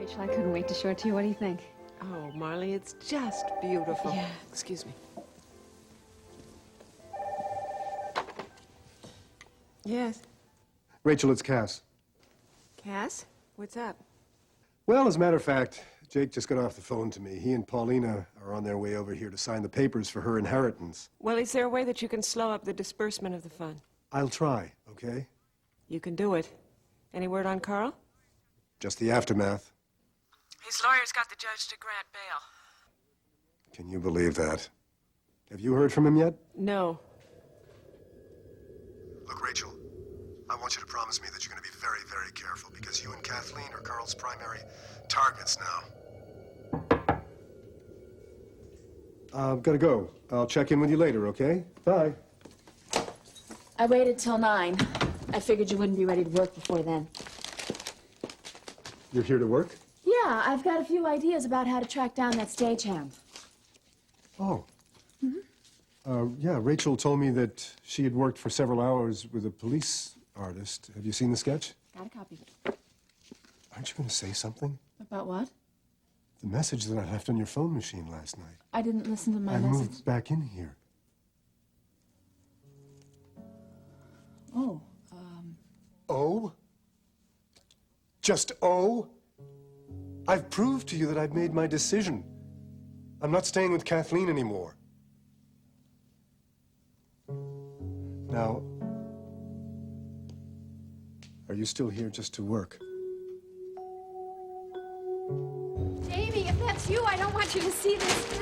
Rachel, I couldn't wait to show it to you. What do you think? Oh, Marley, it's just beautiful. Yeah. Excuse me. Yes. Rachel, it's Cass. Cass? What's up? Well, as a matter of fact, Jake just got off the phone to me. He and Paulina are on their way over here to sign the papers for her inheritance. Well, is there a way that you can slow up the disbursement of the fund? I'll try, okay? You can do it. Any word on Carl? Just the aftermath. His lawyer's got the judge to grant bail. Can you believe that? Have you heard from him yet? No. Look, Rachel, I want you to promise me that you're going to be very, very careful because you and Kathleen are Carl's primary targets now. I've got to go. I'll check in with you later, okay? Bye. I waited till 9. I figured you wouldn't be ready to work before then. You're here to work? Yeah, I've got a few ideas about how to track down that stagehand. Oh. Yeah, Rachel told me that she had worked for several hours with a police artist. Have you seen the sketch? Got a copy. Aren't you going to say something? About what? The message that I left on your phone machine last night. I didn't listen to my I message. moved back in here. Oh, Oh? Just oh? I've proved to you that I've made my decision. I'm not staying with Kathleen anymore. Now, are you still here just to work? Amy, if that's you, I don't want you to see this.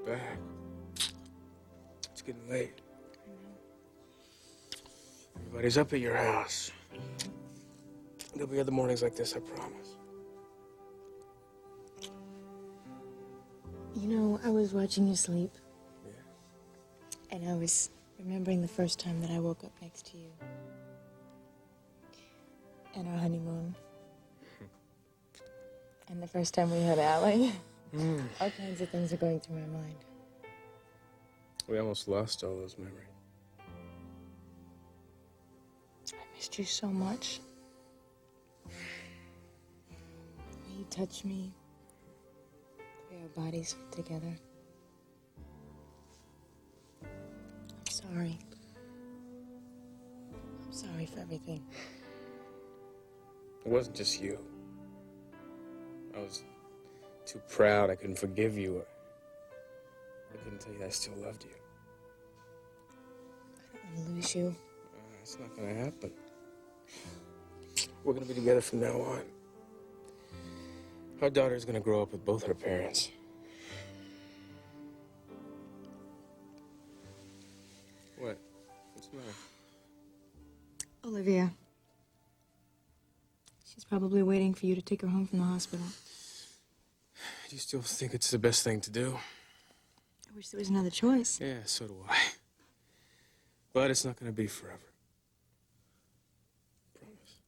Back. It's getting late. Everybody's up at your house. There'll be other mornings like this, I promise. You know, I was watching you sleep. Yeah. And I was remembering the first time that I woke up next to you. And our honeymoon. And the first time we had Allie. All kinds of things are going through my mind. We almost lost all those memories. I missed you so much. You touched me. The way our bodies fit together. I'm sorry. I'm sorry for everything. It wasn't just you. I was too proud. I couldn't forgive you. I couldn't tell you I still loved you. I don't want to lose you. It's not gonna happen. We're gonna be together from now on. Our daughter's gonna grow up with both her parents. What? What's the matter? Olivia. She's probably waiting for you to take her home from the hospital. Do you still think it's the best thing to do? I wish there was another choice. Yeah, so do I. But it's not gonna be forever. Promise.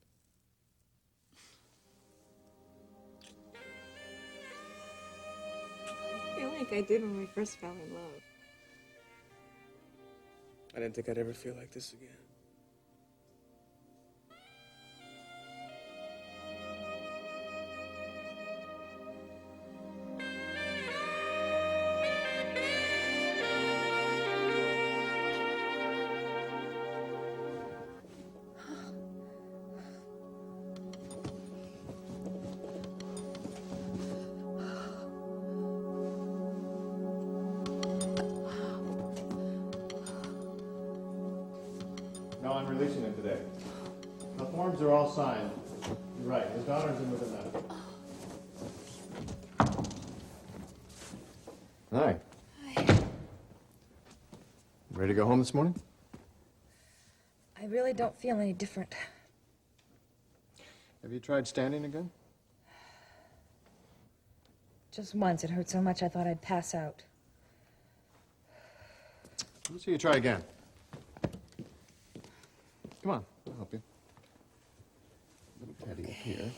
I feel like I did when we first fell in love. I didn't think I'd ever feel like this again. No, I'm releasing him today. The forms are all signed. You're right. His daughter's in with him now. Hi. Hi. Ready to go home this morning? I really don't feel any different. Have you tried standing again? Just once, it hurt so much I thought I'd pass out. Let's see you try again. Come on, I'll help you. Little teddy up here.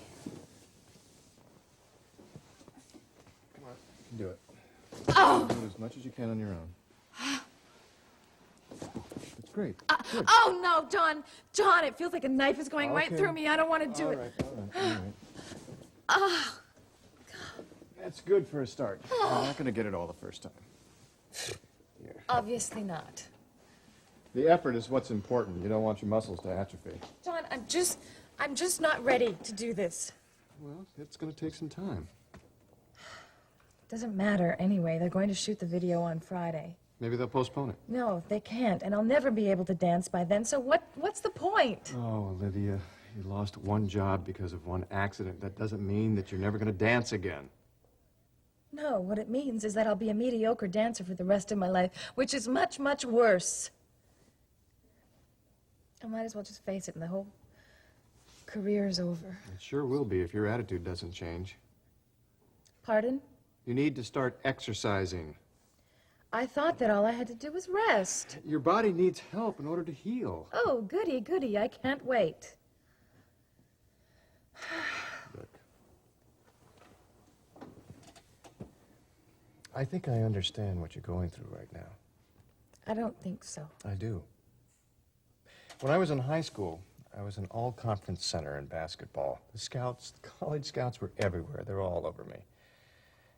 Come on, you can do it. Oh! Do it as much as you can on your own. It's great. Good. Oh, no, John! John, it feels like a knife is going right Okay. through me. I don't want to do All it. right, all right, all right. Ah! That's good for a start. You're not going to get it all the first time. Here. Obviously not. The effort is what's important. You don't want your muscles to atrophy. John, I'm just not ready to do this. Well, it's going to take some time. Doesn't matter anyway. They're going to shoot the video on Friday. Maybe they'll postpone it. No, they can't, and I'll never be able to dance by then, so what's the point? Oh, Olivia, you lost one job because of one accident. That doesn't mean that you're never going to dance again. No, what it means is that I'll be a mediocre dancer for the rest of my life, which is much, much worse. I might as well just face it, and the whole career's over. It sure will be if your attitude doesn't change. Pardon? You need to start exercising. I thought that all I had to do was rest. Your body needs help in order to heal. Oh, goody, goody. I can't wait. Look. I think I understand what you're going through right now. I don't think so. I do. When I was in high school, I was an all-conference center in basketball. The scouts, the college scouts were everywhere. They were all over me.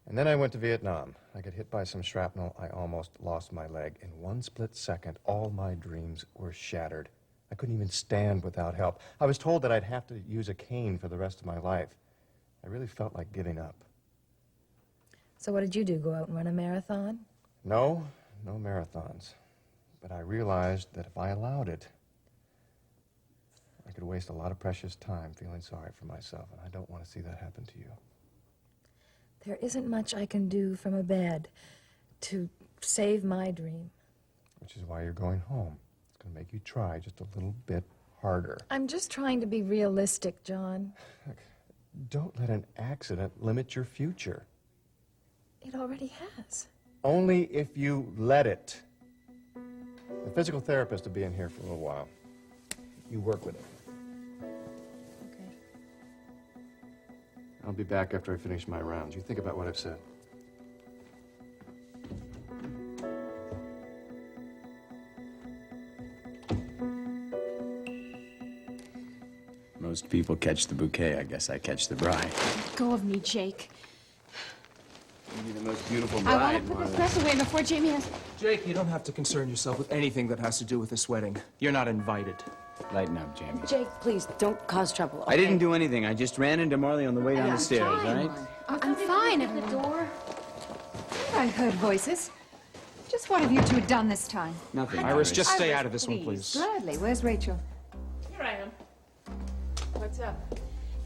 And then I went to Vietnam. I got hit by some shrapnel. I almost lost my leg. In one split second, all my dreams were shattered. I couldn't even stand without help. I was told that I'd have to use a cane for the rest of my life. I really felt like giving up. So what did you do, go out and run a marathon? No marathons. But I realized that if I allowed it, I could waste a lot of precious time feeling sorry for myself, and I don't want to see that happen to you. There isn't much I can do from a bed to save my dream. Which is why you're going home. It's going to make you try just a little bit harder. I'm just trying to be realistic, John. Look, don't let an accident limit your future. It already has. Only if you let it. The physical therapist will be in here for a little while. You work with it. Okay. I'll be back after I finish my rounds. You think about what I've said. Most people catch the bouquet. I guess I catch the bride. Let go of me, Jake. You're the most beautiful I bride, want to put this Marla. dress away before Jamie has... Jake, you don't have to concern yourself with anything that has to do with this wedding. You're not invited. Lighten up, Jamie. Jake, please, don't cause trouble. I didn't do anything. I just ran into Marley on the way down the stairs, all right? I'm fine. At the door. I heard voices. Just what have you two done this time? Nothing. Iris, just stay Iris, out of this one, please. Gladly. Where's Rachel? Here I am. What's up?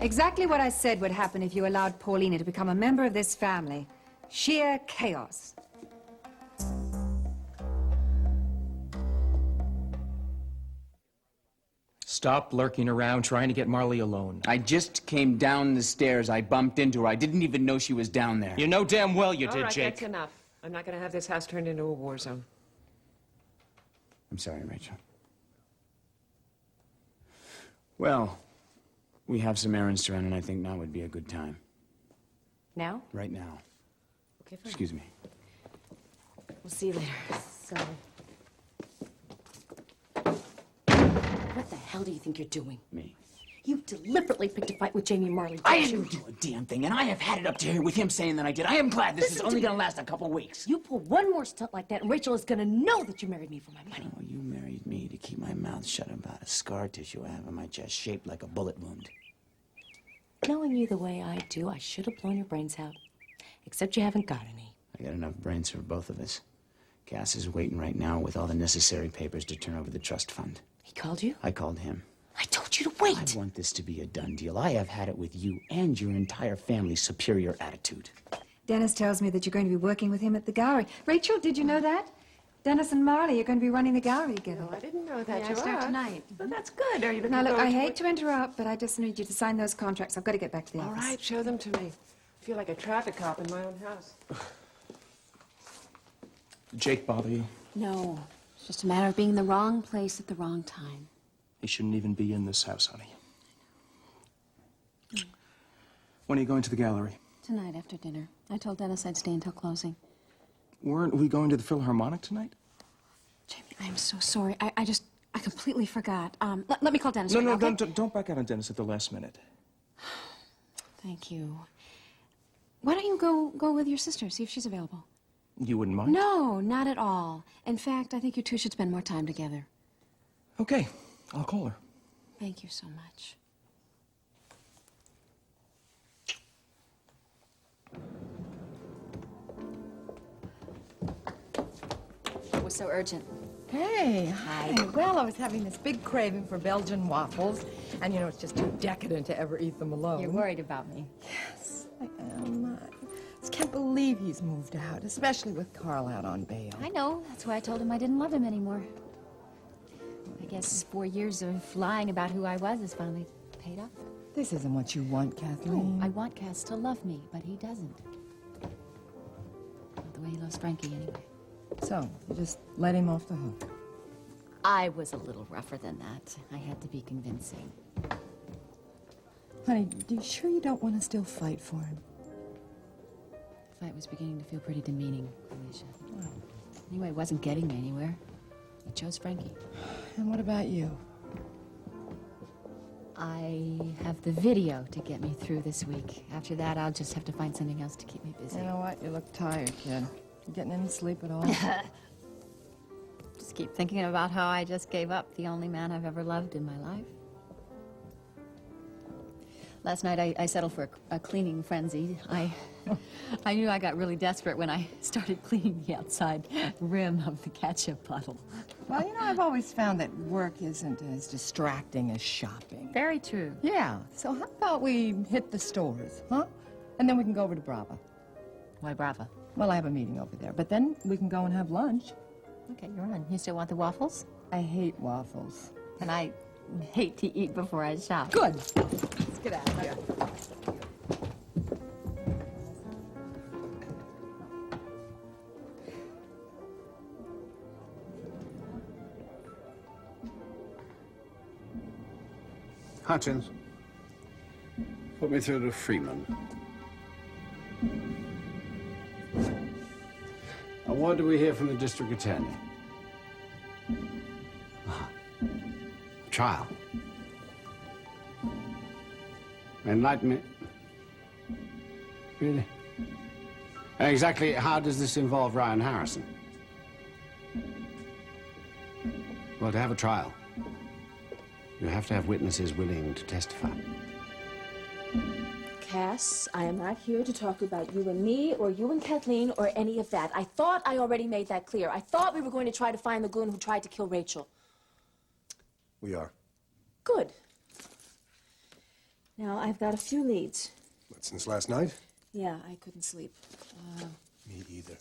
Exactly what I said would happen if you allowed Paulina to become a member of this family. Sheer chaos. Stop lurking around trying to get Marley alone. I just came down the stairs. I bumped into her. I didn't even know she was down there. You know damn well you All did, right, Jake. that's enough. I'm not going to have this house turned into a war zone. I'm sorry, Rachel. Well, we have some errands to run, and I think now would be a good time. Now? Right now. Okay, fine. Excuse me. We'll see you later. So... What the hell do you think you're doing? Me. You deliberately picked a fight with Jamie Marley, I didn't you? didn't do a damn thing, and I have had it up to here with him saying that I did. I am glad this is only going to last a couple weeks. You pull one more stunt like that, and Rachel is gonna know that you married me for my money. Oh, you married me to keep my mouth shut about a scar tissue I have on my chest shaped like a bullet wound. Knowing you the way I do, I should have blown your brains out. Except you haven't got any. I got enough brains for both of us. Cass is waiting right now with all the necessary papers to turn over the trust fund. He called you? I called him. I told want you to wait. I want this to be a done deal. I have had it with you and your entire family's superior attitude. Dennis tells me that you're going to be working with him at the gallery. Rachel, did you know that? Dennis and Marley are going to be running the gallery together. No, I didn't know that. Yeah, You start are. tonight. Well, that's good. Are you looking Now, look, forward I to hate it? to interrupt, but I just need you to sign those contracts. I've got to get back to the All office. right, show them to me. I feel like a traffic cop in my own house. Did Jake bother you? No, it's just a matter of being in the wrong place at the wrong time. He shouldn't even be in this house, honey. When are you going to the gallery? Tonight after dinner. I told Dennis I'd stay until closing. Weren't we going to the Philharmonic tonight? Jamie, I'm so sorry. I completely forgot. Let me call Dennis No, right no, now, okay? don't back out on Dennis at the last minute. Thank you. Why don't you go with your sister, see if she's available? You wouldn't mind? No, not at all. In fact, I think you two should spend more time together. Okay, I'll call her. Thank you so much. What was so urgent? Hey, hi. Well, I was having this big craving for Belgian waffles, and you know, it's just too decadent to ever eat them alone. You're worried about me. Yes, I am. I just can't believe he's moved out, especially with Carl out on bail. I know. That's why I told him I didn't love him anymore. I guess 4 years of lying about who I was has finally paid off. This isn't what you want, Kathleen. I want Cass to love me, but he doesn't. Not the way he loves Frankie, anyway. So, you just let him off the hook. I was a little rougher than that. I had to be convincing. Honey, you sure you don't want to still fight for him? The fight was beginning to feel pretty demeaning, Alicia. Anyway, it wasn't getting me anywhere. He chose Frankie. And what about you? I have the video to get me through this week. After that, I'll just have to find something else to keep me busy. You know what? You look tired, kid. You getting any sleep at all? Just keep thinking about how I just gave up the only man I've ever loved in my life. Last night, I settled for a cleaning frenzy. I knew I got really desperate when I started cleaning the outside rim of the ketchup bottle. Well, you know, I've always found that work isn't as distracting as shopping. Very true. Yeah, so how about we hit the stores, huh? And then we can go over to Brava. Why Brava? Well, I have a meeting over there, but then we can go and have lunch. Okay, you're on. You still want the waffles? I hate waffles. And I hate to eat before I shop. Good. Let's get out of here. Hutchins, put me through to Freeman. And what do we hear from the district attorney? Trial. Enlighten me. Really? And exactly how does this involve Ryan Harrison? Well, to have a trial, you have to have witnesses willing to testify. Cass, I am not here to talk about you and me, or you and Kathleen, or any of that. I thought I already made that clear. I thought we were going to try to find the goon who tried to kill Rachel. We are. Good. Now, I've got a few leads. What, since last night? Yeah, I couldn't sleep. Me either.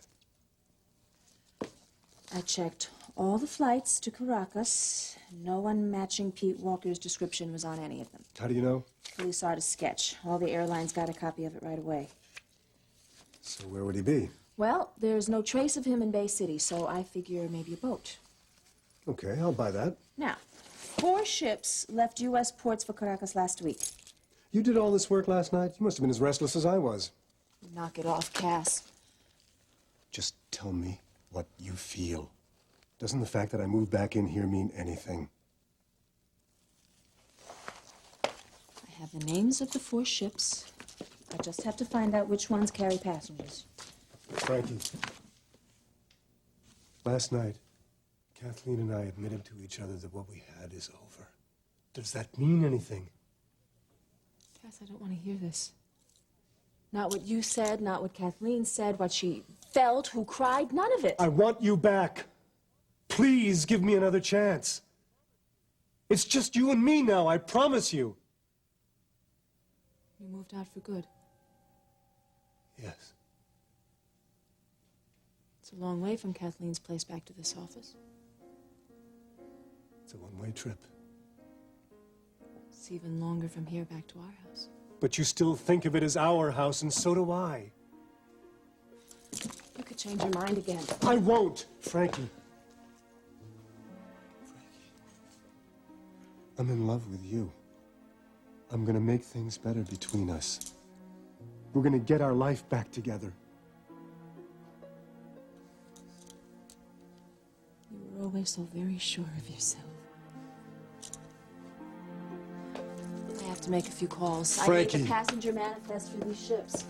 I checked all the flights to Caracas. No one matching Pete Walker's description was on any of them. How do you know? Police saw a sketch. All the airlines got a copy of it right away. So where would he be? Well, there's no trace of him in Bay City, so I figure maybe a boat. Okay, I'll buy that. Now, 4 ships left U.S. ports for Caracas last week. You did all this work last night? You must have been as restless as I was. Knock it off, Cass. Just tell me what you feel. Doesn't the fact that I moved back in here mean anything? I have the names of the 4 ships. I just have to find out which ones carry passengers. Frankie, last night, Kathleen and I admitted to each other that what we had is over. Does that mean anything? Cass, I don't want to hear this. Not what you said, not what Kathleen said, what she felt, who cried, none of it. I want you back. Please give me another chance. It's just you and me now, I promise you. You moved out for good. Yes. It's a long way from Kathleen's place back to this office. It's a one-way trip. It's even longer from here back to our house. But you still think of it as our house, and so do I. You could change your mind again. I won't, Frankie. I'm in love with you. I'm gonna make things better between us. We're gonna get our life back together. You were always so very sure of yourself. I have to make a few calls. Frankie. I need the passenger manifest for these ships.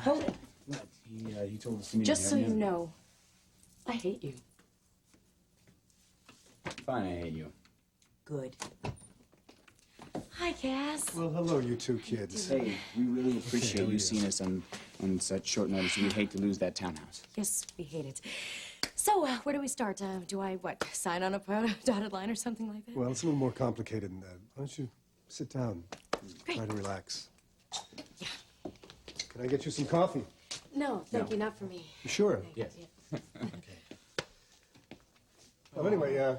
Hold it. He told us to meet Just so you know, I hate you. Fine, I hate you. Good. Hi, Cass. Well, hello, you two kids. Hey, we really appreciate you seeing us on such short notice. We'd hate to lose that townhouse. Yes, we hate it. So, where do we start? Do I, sign on a dotted line or something like that? Well, it's a little more complicated than that. Why don't you sit down? Great. Try to relax. Yeah. Can I get you some coffee? No, thank you, not for me. You sure? Yes. Well, anyway,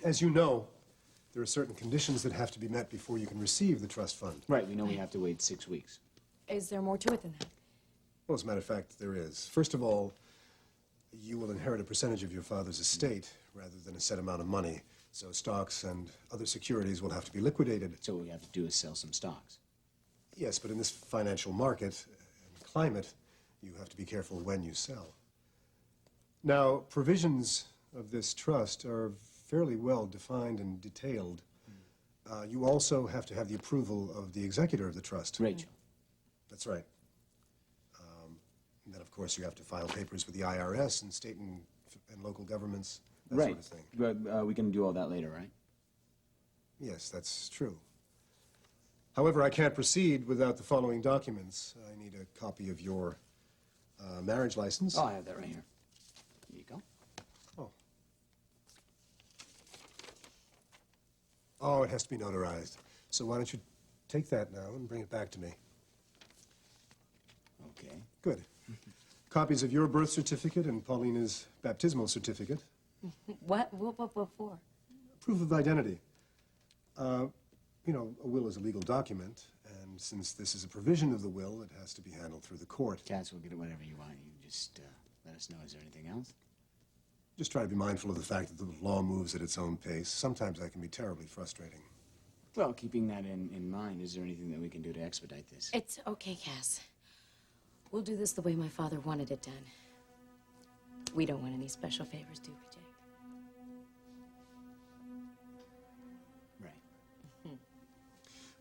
as you know, there are certain conditions that have to be met before you can receive the trust fund. Right, we know we have to wait 6 weeks. Is there more to it than that? Well, as a matter of fact, there is. First of all, you will inherit a percentage of your father's estate rather than a set amount of money. So stocks and other securities will have to be liquidated. So what we have to do is sell some stocks. Yes, but in this financial market and climate, you have to be careful when you sell. Now, provisions of this trust are fairly well defined and detailed. You also have to have the approval of the executor of the trust. Rachel. That's right. And then, of course, you have to file papers with the IRS and state and local governments, that Right. sort of thing. But we can do all that later, right? Yes, that's true. However, I can't proceed without the following documents. I need a copy of your marriage license. Oh, I have that right here. Here you go. Oh. Oh, it has to be notarized. So why don't you take that now and bring it back to me? Okay. Good. Copies of your birth certificate and Paulina's baptismal certificate. What for? Proof of identity. You know, a will is a legal document, and since this is a provision of the will, it has to be handled through the court. Cass, we'll get it whatever you want. You just let us know. Is there anything else? Just try to be mindful of the fact that the law moves at its own pace. Sometimes that can be terribly frustrating. Well, keeping that in mind, is there anything that we can do to expedite this? It's okay, Cass. We'll do this the way my father wanted it done. We don't want any special favors, do we, Jake? Right.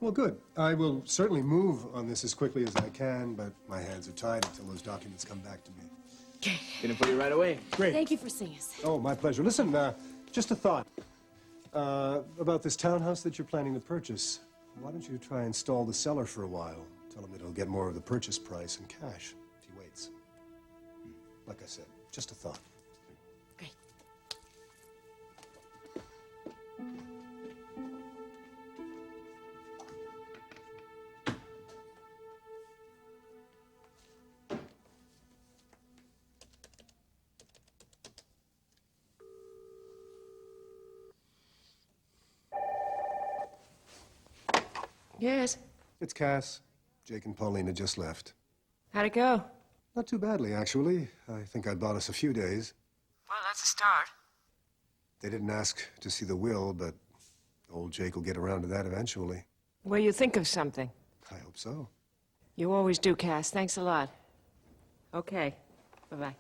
Well, good. I will certainly move on this as quickly as I can, but my hands are tied until those documents come back to me. Gonna put you right away. Great. Thank you for seeing us. Oh, my pleasure. Listen, just a thought. About this townhouse that you're planning to purchase. Why don't you try and stall the seller for a while? Tell him that he'll get more of the purchase price in cash if he waits. Like I said, just a thought. Great. Yes. It's Cass. Jake and Paulina just left. How'd it go? Not too badly, actually. I think I bought us a few days. Well, that's a start. They didn't ask to see the will, but old Jake will get around to that eventually. Well, you think of something. I hope so. You always do, Cass. Thanks a lot. Okay. Bye-bye.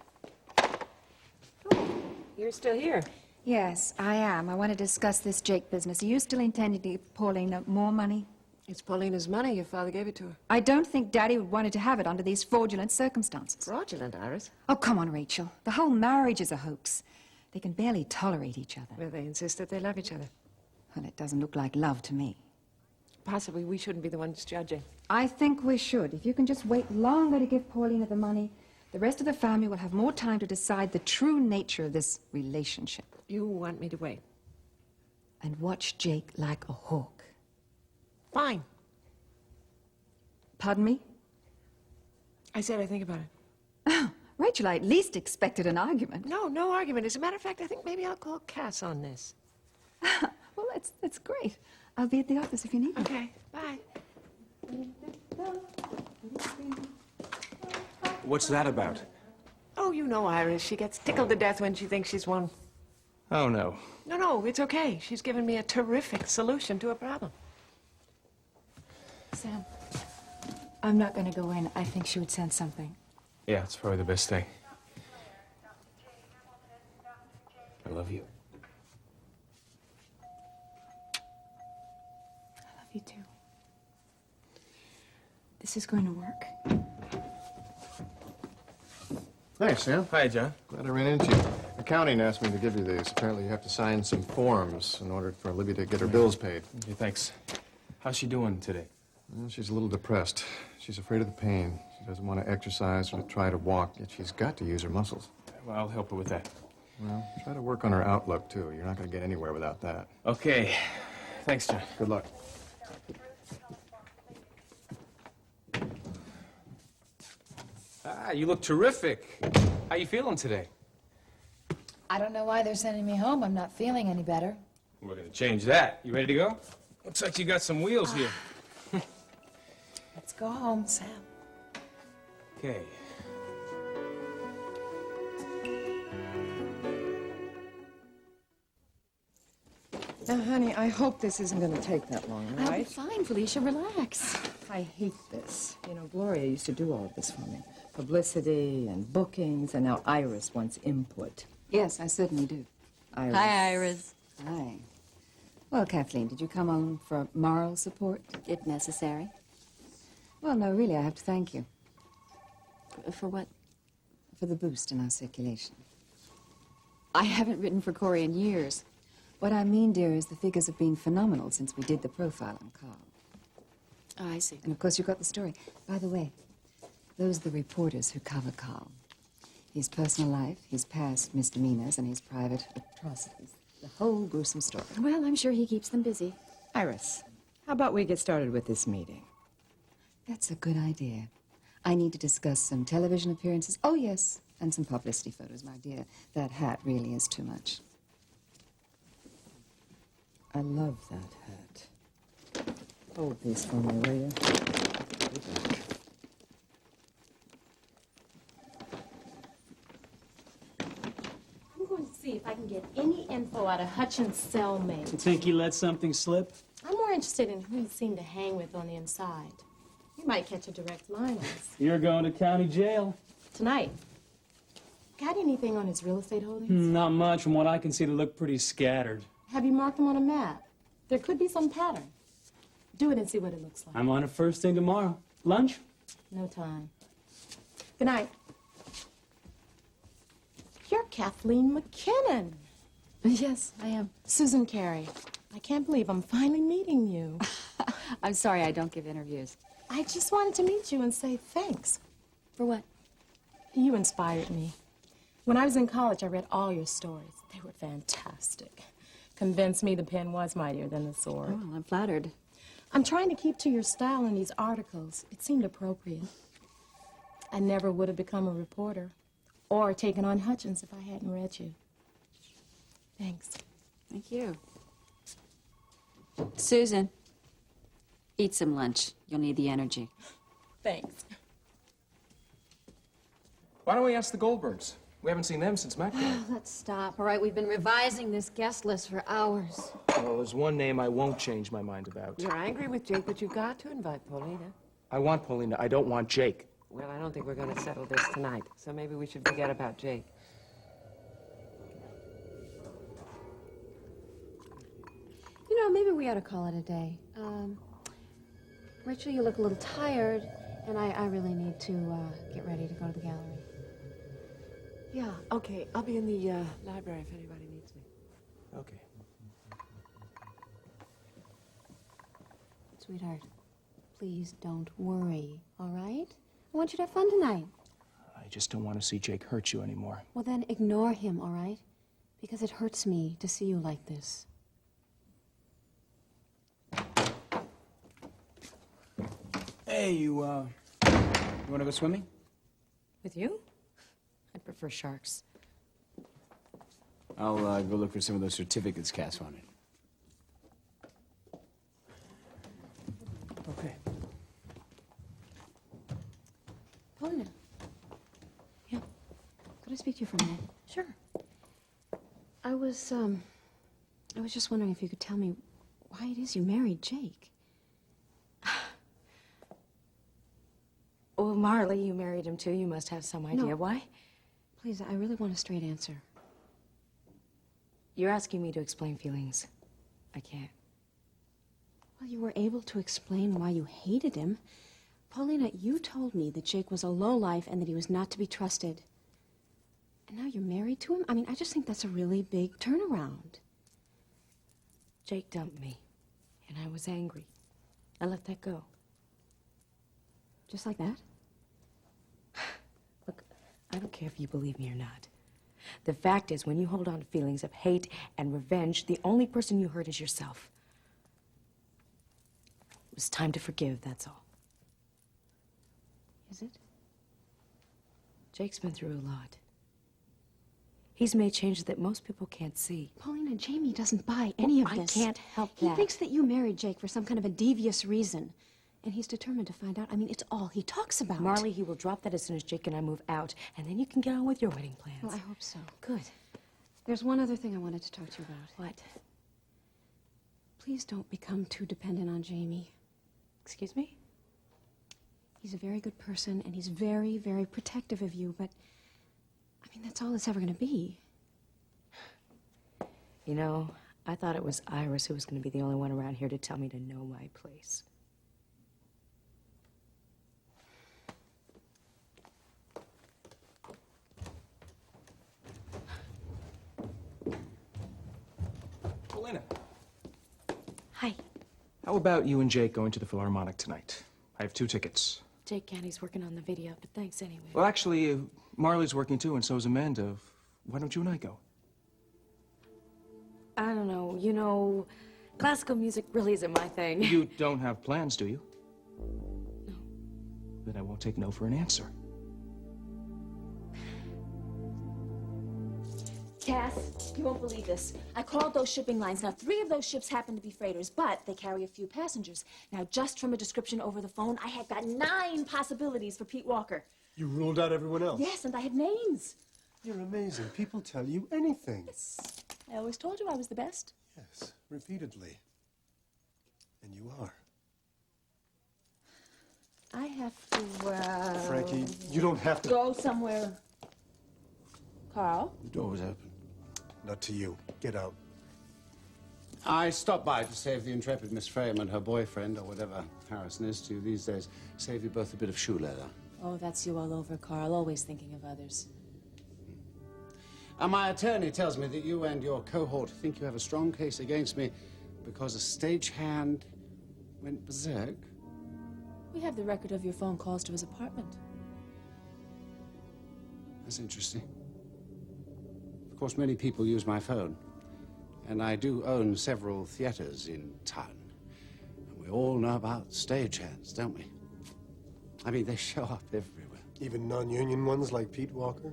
Oh, you're still here. Yes, I am. I want to discuss this Jake business. Are you still intending to give Paulina more money? It's Paulina's money. Your father gave it to her. I don't think Daddy would want her to have it under these fraudulent circumstances. Fraudulent, Iris. Oh, come on, Rachel. The whole marriage is a hoax. They can barely tolerate each other. Well, they insist that they love each other. Well, it doesn't look like love to me. Possibly we shouldn't be the ones judging. I think we should. If you can just wait longer to give Paulina the money, The rest of the family will have more time to decide the true nature of this relationship. You want me to wait? And watch Jake like a hawk. Fine. Pardon me? I said I think about it. Oh, Rachel, I at least expected an argument. No argument. As a matter of fact, I think maybe I'll call Cass on this. Well, that's great. I'll be at the office if you need me. Okay, bye. What's that about? Oh, you know Iris. She gets tickled to death when she thinks she's won. Oh, no. No, it's okay. She's given me a terrific solution to a problem. Sam, I'm not going to go in. I think she would sense something. Yeah, it's probably the best thing. I love you. I love you too. This is going to work. Hey, Sam. Hi, John. Glad I ran into you. Accounting asked me to give you these. Apparently you have to sign some forms in order for Libby to get her bills paid. Okay, thanks. How's she doing today? Well, she's a little depressed. She's afraid of the pain. She doesn't want to exercise or to try to walk, yet she's got to use her muscles. Well, I'll help her with that. Well, try to work on her outlook, too. You're not going to get anywhere without that. Okay. Thanks, John. Good luck. Ah, you look terrific. How you feeling today? I don't know why they're sending me home. I'm not feeling any better. We're gonna change that. You ready to go? Looks like you got some wheels here. Let's go home, Sam. Okay. Now, honey, I hope this isn't going to take that long, I'll be right? fine, Felicia. Relax. I hate this. You know, Gloria used to do all of this for me. Publicity and bookings, and now Iris wants input. Yes, I certainly do. Iris. Hi, Iris. Hi. Well, Kathleen, did you come on for moral support? If necessary. Well, no, really, I have to thank you For what? for the boost in our circulation. I haven't written for Corey in years. What I mean, dear, is the figures have been phenomenal since we did the profile on Carl. Oh, I see. And of course, you got the story. By the way, those are the reporters who cover Carl. His personal life, his past misdemeanors, and his private atrocities. The whole gruesome story. Well, I'm sure he keeps them busy. Iris, how about we get started with this meeting? That's a good idea. I need to discuss some television appearances. Oh, yes, and some publicity photos, my dear. That hat really is too much. I love that hat. Hold these for me, will you? I'm going to see if I can get any info out of Hutchins' cellmate. You think he let something slip? I'm more interested in who he seemed to hang with on the inside. You might catch a direct line on us. You're going to county jail. Tonight. Got anything on his real estate holdings? Not much. From what I can see, they look pretty scattered. Have you marked them on a map? There could be some pattern. Do it and see what it looks like. I'm on it first thing tomorrow. Lunch? No time. Good night. You're Kathleen McKinnon. Yes, I am. Susan Carey. I can't believe I'm finally meeting you. I'm sorry I don't give interviews. I just wanted to meet you and say thanks. For what? You inspired me. When I was in college, I read all your stories. They were fantastic. Convinced me the pen was mightier than the sword. Oh, I'm flattered. I'm trying to keep to your style in these articles. It seemed appropriate. I never would have become a reporter or taken on Hutchins if I hadn't read you. Thanks. Thank you. Susan, eat some lunch. You'll need the energy. Thanks. Why don't we ask the Goldbergs? We haven't seen them since Mac came. Let's stop. All right, we've been revising this guest list for hours. Well, there's one name I won't change my mind about. You're angry with Jake, but you've got to invite Paulina. I want Paulina. I don't want Jake. Well, I don't think we're going to settle this tonight, so maybe we should forget about Jake. You know, maybe we ought to call it a day. Rachel, you look a little tired, and I really need to get ready to go to the gallery. Yeah, okay. I'll be in the library if anybody needs me. Okay. Sweetheart, please don't worry, all right? I want you to have fun tonight. I just don't want to see Jake hurt you anymore. Well, then ignore him, all right? Because it hurts me to see you like this. Hey, you want to go swimming? With you? I'd prefer sharks. I'll go look for some of those certificates Cass wanted. Okay. Paulina. Yeah. Could I speak to you for a minute? Sure. I was just wondering if you could tell me why it is you married Jake. Well, Marley, you married him too. You must have some idea. No. Why? Please, I really want a straight answer. You're asking me to explain feelings. I can't. Well, you were able to explain why you hated him. Paulina, you told me that Jake was a lowlife and that he was not to be trusted. And now you're married to him? I mean, I just think that's a really big turnaround. Jake dumped me, and I was angry. I let that go. Just like that? Look, I don't care if you believe me or not. The fact is, when you hold on to feelings of hate and revenge, the only person you hurt is yourself. It was time to forgive, that's all. Is it? Jake's been through a lot. He's made changes that most people can't see. Paulina, Jamie doesn't buy any of this. I can't help He that. thinks that you married Jake for some kind of a devious reason. And he's determined to find out. I mean, it's all he talks about. Marley, he will drop that as soon as Jake and I move out, and then you can get on with your wedding plans. Well, I hope so. Good. There's one other thing I wanted to talk to you about. What? Please don't become too dependent on Jamie. Excuse me? He's a very good person, and he's very, very protective of you, but, I mean, that's all it's ever going to be. You know, I thought it was Iris who was going to be the only one around here to tell me to know my place. Paulina, Hi. how about you and Jake going to the Philharmonic tonight? I have 2 tickets. Jake Candy's working on the video, but thanks anyway. Well, actually, Marley's working too, and so is Amanda. Why don't you and I go? I don't know. You know, classical music really isn't my thing. You don't have plans, do you? No. Then I won't take no for an answer. Cass, you won't believe this. I called those shipping lines. Now, 3 of those ships happen to be freighters, but they carry a few passengers. Now, just from a description over the phone, I had got 9 possibilities for Pete Walker. You ruled out everyone else? Yes, and I had names. You're amazing. People tell you anything. Yes. I always told you I was the best. Yes, repeatedly. And you are. I have to, Frankie, you don't have to. go somewhere. Carl? The door was open. Not to you. Get out. I stopped by to save the intrepid Miss Frame and her boyfriend, or whatever Harrison is to you these days, save you both a bit of shoe leather. Oh, that's you all over, Carl. Always thinking of others. And my attorney tells me that you and your cohort think you have a strong case against me because a stagehand went berserk. We have the record of your phone calls to his apartment. That's interesting. Of course, many people use my phone. And I do own several theaters in town. And we all know about stagehands, don't we? I mean, they show up everywhere. Even non-union ones like Pete Walker?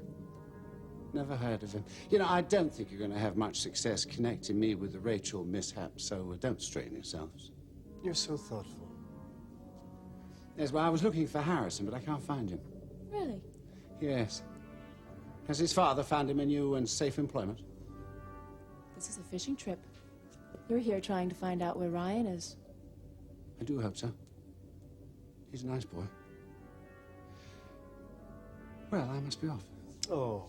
Never heard of him. You know, I don't think you're going to have much success connecting me with the Rachel mishap, so don't strain yourselves. You're so thoughtful. Yes, well, I was looking for Harrison, but I can't find him. Really? Yes. Has his father found him a new and safe employment? This is a fishing trip. You're here trying to find out where Ryan is. I do hope so. He's a nice boy. Well, I must be off. Oh.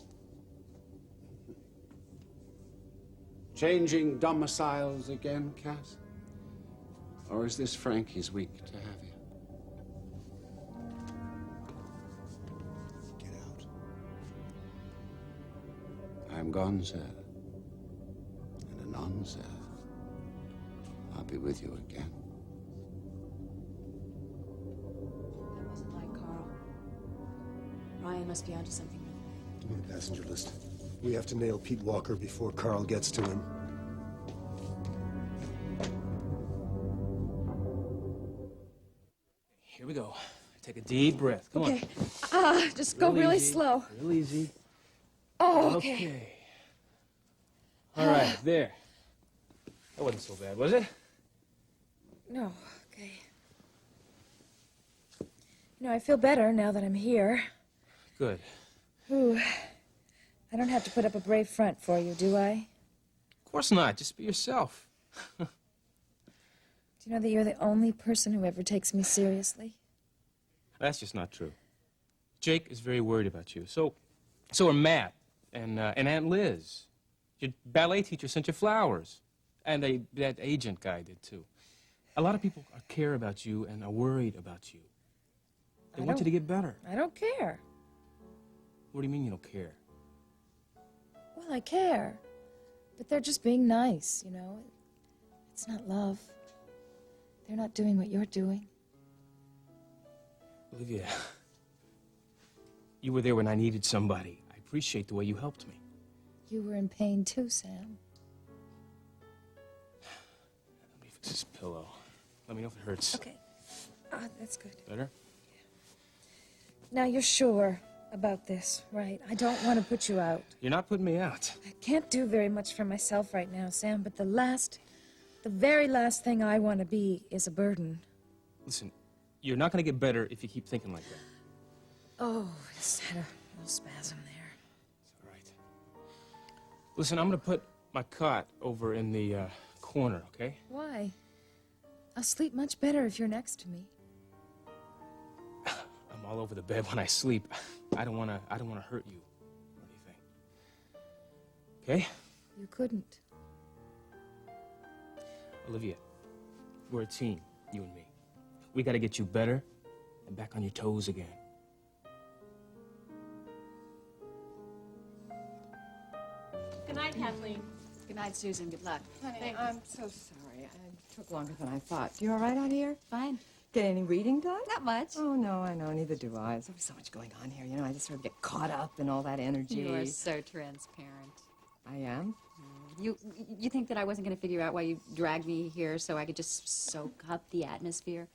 Changing domiciles again, Cass? Or is this Frankie's week to have you? Get out. I'm gone, sir. And anon, sir. I'll be with you again. That wasn't like Carl. Ryan Ryan must be onto something. Give me the passenger list. We have to nail Pete Walker before Carl gets to him. Here we go. Take a deep breath. Come Okay. Just go Real really easy. slow. Real easy. Oh, okay. All right, there. That wasn't so bad, was it? No, okay. You know, I feel better now that I'm here. Good. Ooh, I don't have to put up a brave front for you, do I? Of course not. Just be yourself. Do you know that you're the only person who ever takes me seriously? That's just not true. Jake is very worried about you. So are Matt and Aunt Liz. Your ballet teacher sent you flowers. And that agent guy did, too. A lot of people care about you and are worried about you. They want you to get better. I don't care. What do you mean you don't care? Well, I care. But they're just being nice, you know? It's not love. They're not doing what you're doing. Olivia, you were there when I needed somebody. I appreciate the way you helped me. You were in pain too, Sam. Let me fix this pillow. Let me know if it hurts. Okay. That's good. Better? Now, you're sure about this, right? I don't want to put you out. You're not putting me out. I can't do very much for myself right now, Sam, but the very last thing I want to be is a burden. Listen, you're not going to get better if you keep thinking like that. Oh, I just had a little spasm there. It's all right. Listen, I'm going to put my cot over in the corner, okay? Why? I'll sleep much better if you're next to me. I'm all over the bed when I sleep. I don't want to hurt you or anything. Okay? You couldn't. Olivia, we're a team, you and me. We got to get you better and back on your toes again. Good night, Kathleen. Good night, Susan. Good luck. Honey, I'm so sorry. It took longer than I thought. You all right out here? Fine. Get any reading done? Not much. Oh, no, I know. Neither do I. There's always so much going on here. You know, I just sort of get caught up in all that energy. You are so transparent. I am? You think that I wasn't going to figure out why you dragged me here so I could just soak up the atmosphere?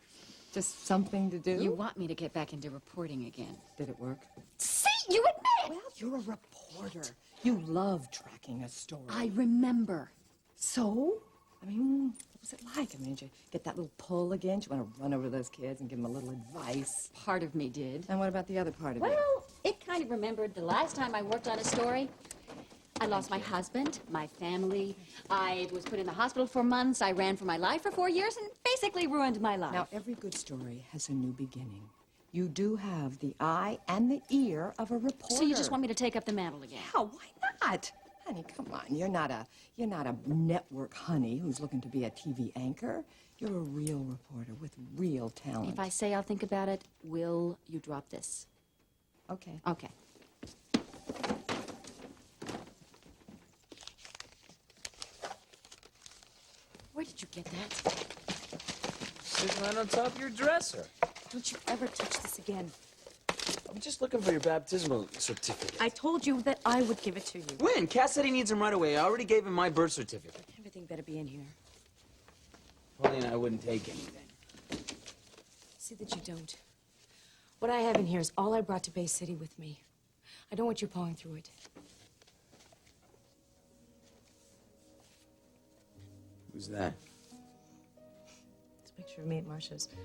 Just something to do? You want me to get back into reporting again. Did it work? See, you admit it! Well, you're a reporter. You love tracking a story. I remember. So? I mean, what was it like? I mean, did you get that little pull again? Did you want to run over to those kids and give them a little advice? Part of me did. And what about the other part of it? Well, it kind of remembered the last time I worked on a story. I lost my husband, my family. I was put in the hospital for months. I ran for my life for 4 years and basically ruined my life. Now, every good story has a new beginning. You do have the eye and the ear of a reporter. So you just want me to take up the mantle again? Yeah, why not? Honey, come on. You're not a network honey who's looking to be a TV anchor. You're a real reporter with real talent. If I say I'll think about it, will you drop this? Okay. Okay. Where did you get that? Sitting right on top of your dresser. Don't you ever touch this again. I'm just looking for your baptismal certificate. I told you that I would give it to you. When? Cass said he needs him right away. I already gave him my birth certificate. Everything better be in here. Paulina, I wouldn't take anything. See that you don't. What I have in here is all I brought to Bay City with me. I don't want you pawing through it. Who's that? It's a picture of me at Marcia's. I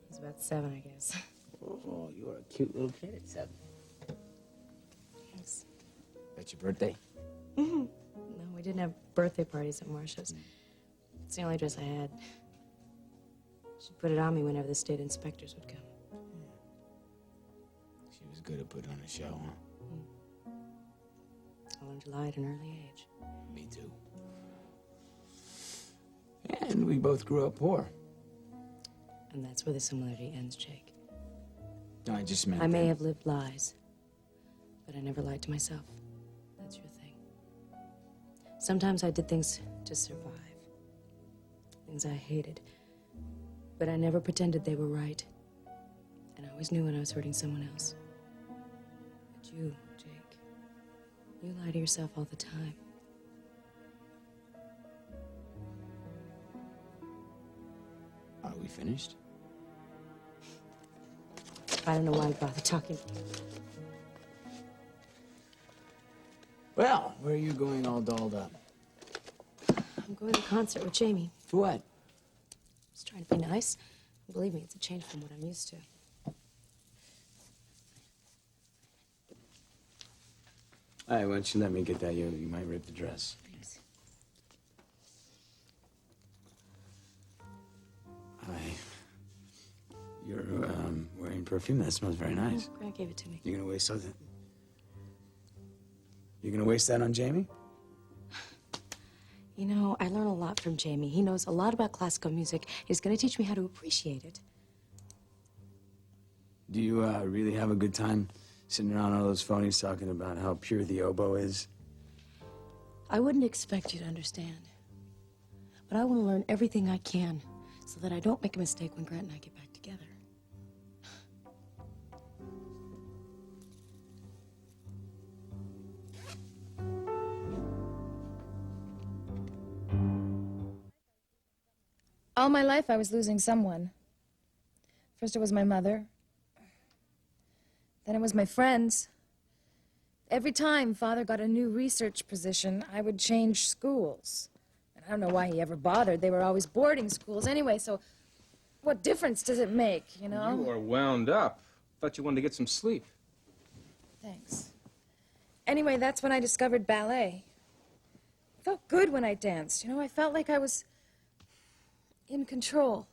was about 7, I guess. Oh, you were a cute little kid at 7. Thanks. That's your birthday? Mm-hmm. No, we didn't have birthday parties at Marcia's. It's the only dress I had. She'd put it on me whenever the state inspectors would come. She was good at putting on a show, huh? I learned to lie at an early age. Me too. And we both grew up poor. And that's where the similarity ends, Jake. No, I just meant I may that- have lived lies, but I never lied to myself. That's your thing. Sometimes I did things to survive. Things I hated. But I never pretended they were right. And I always knew when I was hurting someone else. you, Jake. You lie to yourself all the time. Are we finished? I don't know why you bother talking. Well, where are you going all dolled up? I'm going to a concert with Jamie. For what? Just trying to be nice. Believe me, it's a change from what I'm used to. All right, why don't you let me get that? You might rip the dress. Thanks. You're wearing perfume. That smells very nice. Grant gave it to me. You're gonna waste something? You're gonna waste that on Jamie? You know, I learn a lot from Jamie. He knows a lot about classical music. He's going to teach me how to appreciate it. Do you really have a good time sitting around all those phonies talking about how pure the oboe is? I wouldn't expect you to understand. But I want to learn everything I can so that I don't make a mistake when Grant and I get back together. All my life I was losing someone. First it was my mother. Then it was my friends. Every time Father got a new research position, I would change schools. And I don't know why he ever bothered. They were always boarding schools anyway, so what difference does it make, you know? You are wound up. Thought you wanted to get some sleep. Thanks. Anyway, that's when I discovered ballet. It felt good when I danced, you know? I felt like I was in control.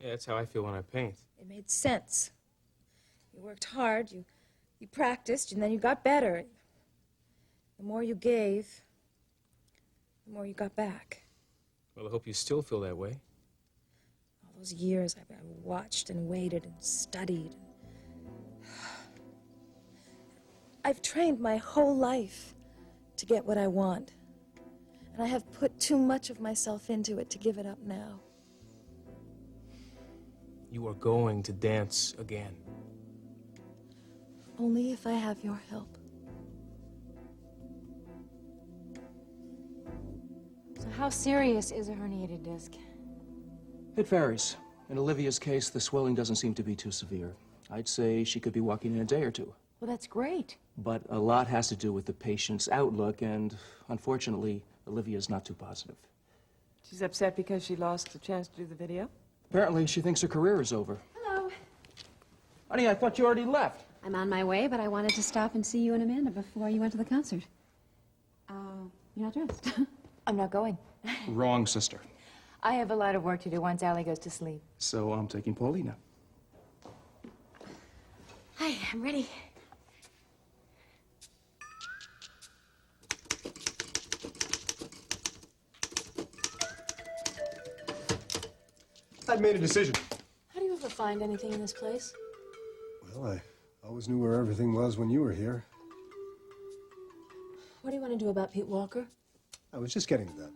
Yeah, that's how I feel when I paint. It made sense. You worked hard, you practiced, and then you got better. The more you gave, the more you got back. Well, I hope you still feel that way. All those years I watched and waited and studied. I've trained my whole life to get what I want. And I have put too much of myself into it to give it up now. You are going to dance again. Only if I have your help. So how serious is a herniated disc? It varies. In Olivia's case, the swelling doesn't seem to be too severe. I'd say she could be walking in a day or two. Well, that's great. But a lot has to do with the patient's outlook, and unfortunately, Olivia's not too positive. She's upset because she lost the chance to do the video? Apparently, she thinks her career is over. Hello. Honey, I thought you already left. I'm on my way, but I wanted to stop and see you and Amanda before you went to the concert. You're not dressed. I'm not going. Wrong, sister. I have a lot of work to do once Allie goes to sleep. So I'm taking Paulina. Hi, I'm ready. I've made a decision. How do you ever find anything in this place? Well, I always knew where everything was when you were here. What do you want to do about Pete Walker? I was just getting to that.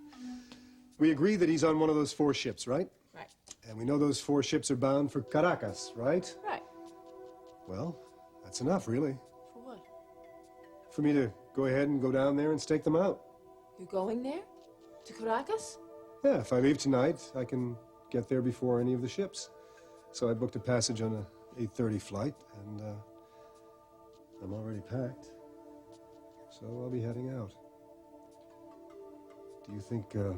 We agree that he's on one of those 4 ships, right? Right. And we know those 4 ships are bound for Caracas, right? Right. Well, that's enough, really. For what? For me to go ahead and go down there and stake them out. You're going there? To Caracas? Yeah, if I leave tonight, I can get there before any of the ships. So I booked a passage on a 8:30 flight, and I'm already packed. So I'll be heading out. Do you think, I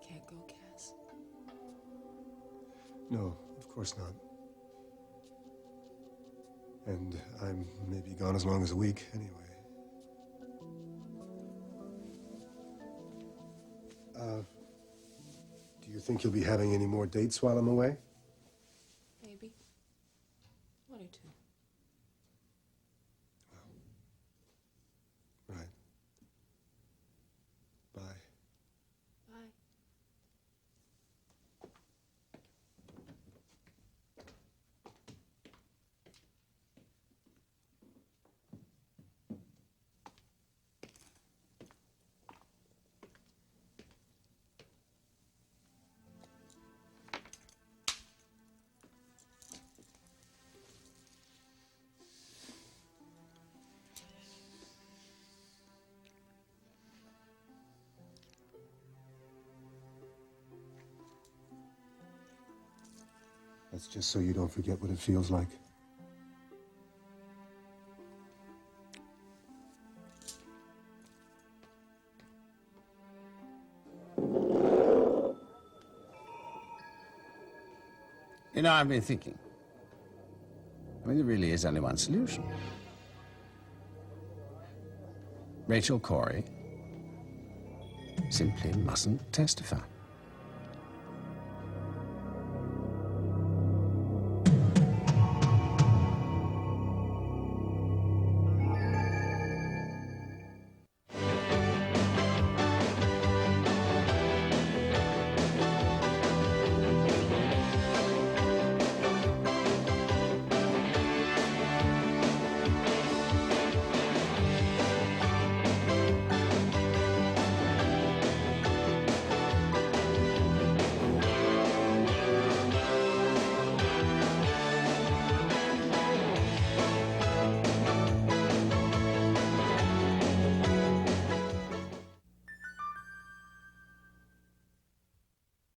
can't go, Cass. No, of course not. And I may be gone as long as a week, anyway. Do you think you'll be having any more dates while I'm away? Maybe. 1 or 2. Right. Bye. Bye. That's just so you don't forget what it feels like. You know, I've been thinking. I mean, there really is only one solution. Rachel Corey simply mustn't testify.